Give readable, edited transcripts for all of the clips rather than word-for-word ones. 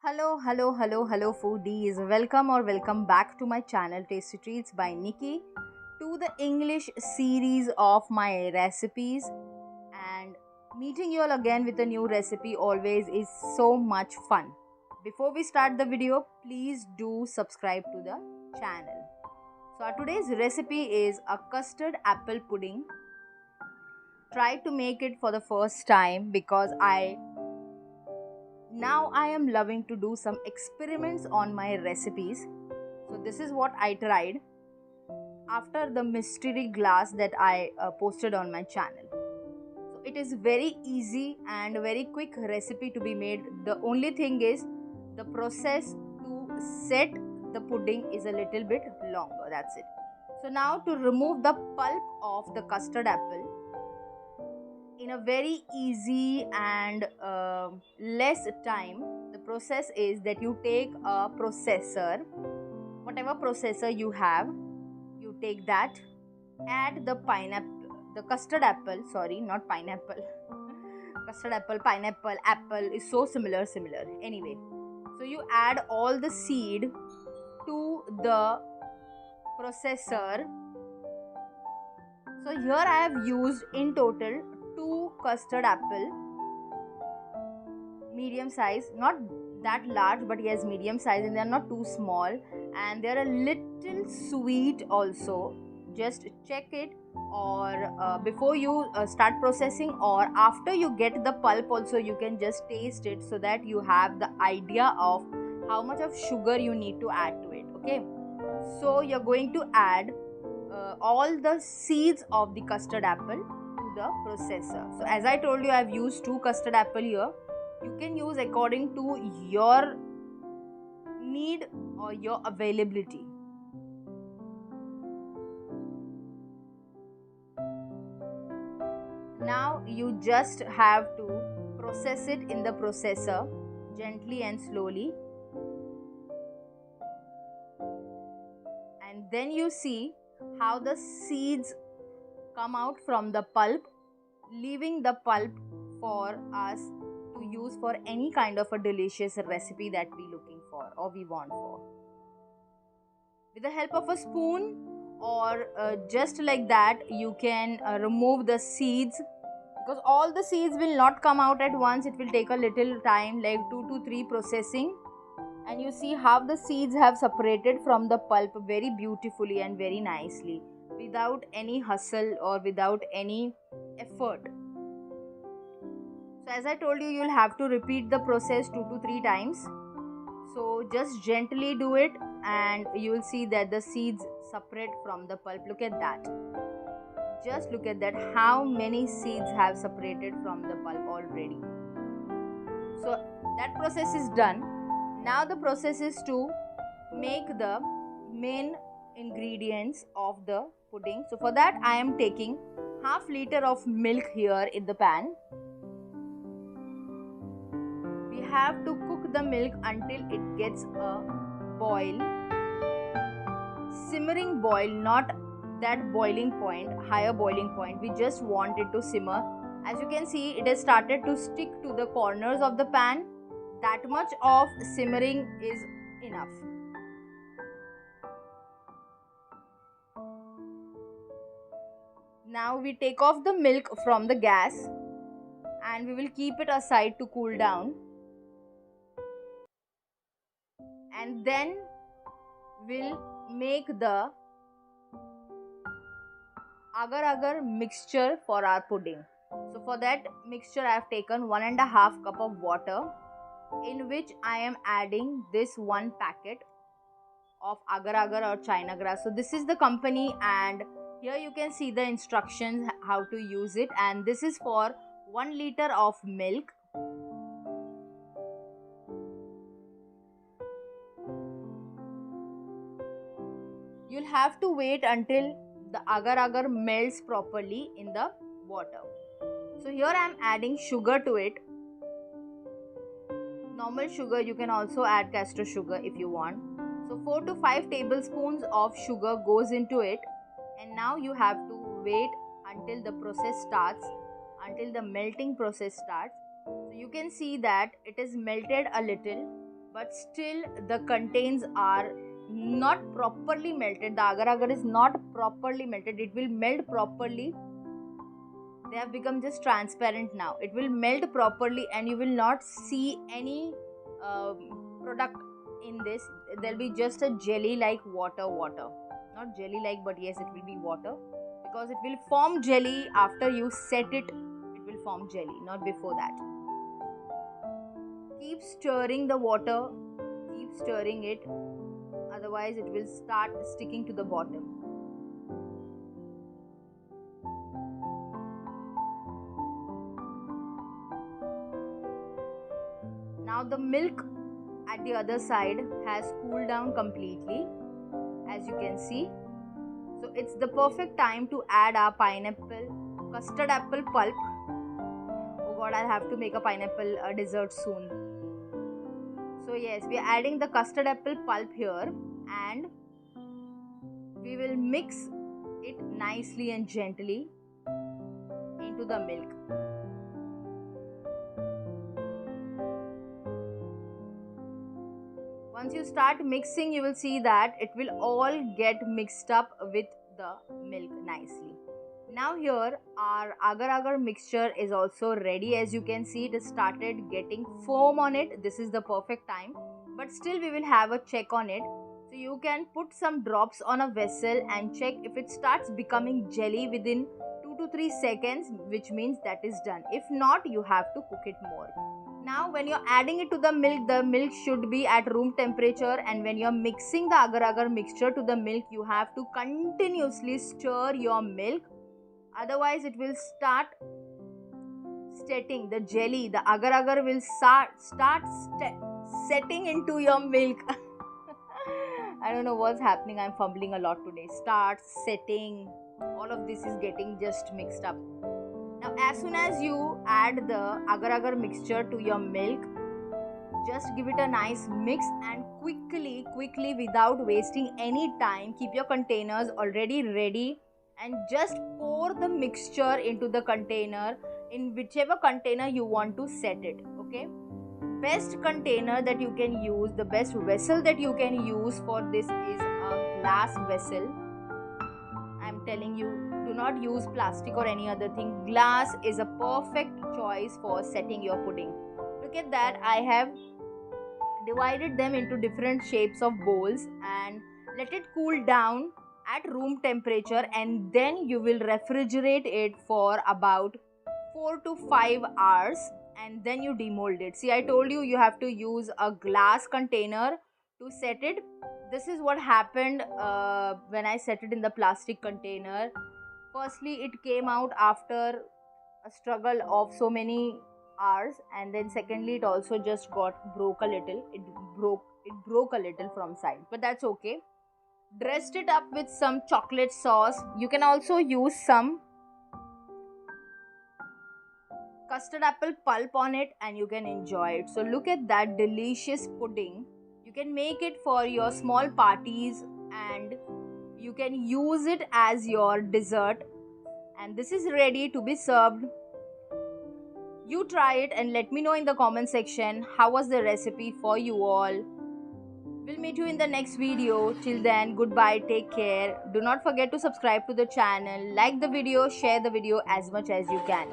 Hello, foodies. Welcome back to my channel Tasty Treats by Nikki, to the English series of my recipes. And meeting you all again with a new recipe always is so much fun. Before we start the video, please do subscribe to the channel. So, our today's recipe is a custard apple pudding. Try to make it for the first time because I am loving to do some experiments on my recipes. So this is what I tried after the mystery glass that I posted on my channel. So it is very easy and very quick recipe to be made. The only thing is the process to set the pudding is a little bit longer. That's it. So now to remove the pulp of the custard apple in a very easy and less time, the process is that you take a processor, whatever processor you have, you take that, add the custard apple, sorry, not pineapple, custard apple, pineapple, apple is so similar anyway. So you add all the seed to the processor. So here I have used in total 2 custard apple, medium size, not that large but yes, medium size, and they are not too small, and they are a little sweet also. Just check it, or before you start processing, or after you get the pulp also, you can just taste it so that you have the idea of how much of sugar you need to add to it. Okay, so you're going to add all the seeds of the custard apple the processor. So as I told you, I have used 2 custard apple here. You can use according to your need or your availability. Now you just have to process it in the processor gently and slowly, and then you see how the seeds come out from the pulp, leaving the pulp for us to use for any kind of a delicious recipe that we looking for or we want for. With the help of a spoon or just like that, you can remove the seeds, because all the seeds will not come out at once. It will take a little time, like 2 to 3 processing, and you see how the seeds have separated from the pulp very beautifully and very nicely, without any hustle or without any effort. So as I told you, you'll have to repeat the process 2 to 3 times. So just gently do it and you will see that the seeds separate from the pulp. Look at that. Just look at that, how many seeds have separated from the pulp already. So that process is done. Now the process is to make the main ingredients of the pudding. So for that I am taking half liter of milk here in the pan. We have to cook the milk until it gets a boil, simmering boil, not that boiling point, higher boiling point. We just want it to simmer. As you can see, it has started to stick to the corners of the pan. That much of simmering is enough. Now we take off the milk from the gas and we will keep it aside to cool down, and then we'll make the agar mixture for our pudding. So for that mixture I have taken 1.5 cup of water, in which I am adding this 1 packet of agar or China grass. So this is the company, and here you can see the instructions how to use it, and this is for 1 liter of milk. You'll have to wait until the agar melts properly in the water. So here I am adding sugar to it. Normal sugar, you can also add castor sugar if you want. So 4 to 5 tablespoons of sugar goes into it, and now you have to wait until the process starts, until the melting process starts. So you can see that it is melted a little, but still the contents are not properly melted. The agar agar is not properly melted. It will melt properly. They have become just transparent now. It will melt properly and you will not see any product in this. There will be just a jelly like water. Not jelly like, but yes, it will be water, because it will form jelly after you set it. It will form jelly, not before that. Keep stirring the water. Keep stirring it. Otherwise, it will start sticking to the bottom. Now the milk at the other side has cooled down completely, as you can see. So it's the perfect time to add our custard apple pulp. Oh god, I'll have to make a pineapple dessert soon. So yes, we are adding the custard apple pulp here, and we will mix it nicely and gently into the milk. Once you start mixing, you will see that it will all get mixed up with the milk nicely. Now here our agar mixture is also ready. As you can see, it has started getting foam on it. This is the perfect time, but still we will have a check on it. So you can put some drops on a vessel and check. If it starts becoming jelly within 2 to 3 seconds, which means that is done. If not, you have to cook it more. Now when you're adding it to the milk should be at room temperature, and when you're mixing the agar mixture to the milk, you have to continuously stir your milk. Otherwise it will start setting. The jelly, the agar will start setting into your milk. I don't know what's happening. I'm fumbling a lot today. Start setting. All of this is getting just mixed up. Now as soon as you add the agar mixture to your milk, just give it a nice mix and quickly without wasting any time, keep your containers already ready and just pour the mixture into the container, in whichever container you want to set it. Okay, best container that you can use, the best vessel that you can use for this is a glass vessel. I'm telling you, do not use plastic or any other thing. Glass is a perfect choice for setting your pudding. Look at that, I have divided them into different shapes of bowls and let it cool down at room temperature, and then you will refrigerate it for about 4 to 5 hours and then you demold it. See, I told you have to use a glass container to set it. This is what happened when I set it in the plastic container. Firstly, it came out after a struggle of so many hours, and then secondly, it also just broke a little. It broke a little from side, but that's okay. Dressed it up with some chocolate sauce. You can also use some custard apple pulp on it and you can enjoy it. So look at that delicious pudding. You can make it for your small parties and you can use it as your dessert, and this is ready to be served. You try it and let me know in the comment section how was the recipe for you all. We'll meet you in the next video. Till then, goodbye, take care. Do not forget to subscribe to the channel, like the video, share the video as much as you can.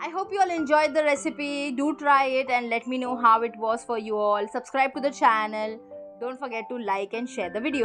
I hope you all enjoyed the recipe. Do try it and let me know how it was for you all. Subscribe to the channel. Don't forget to like and share the video.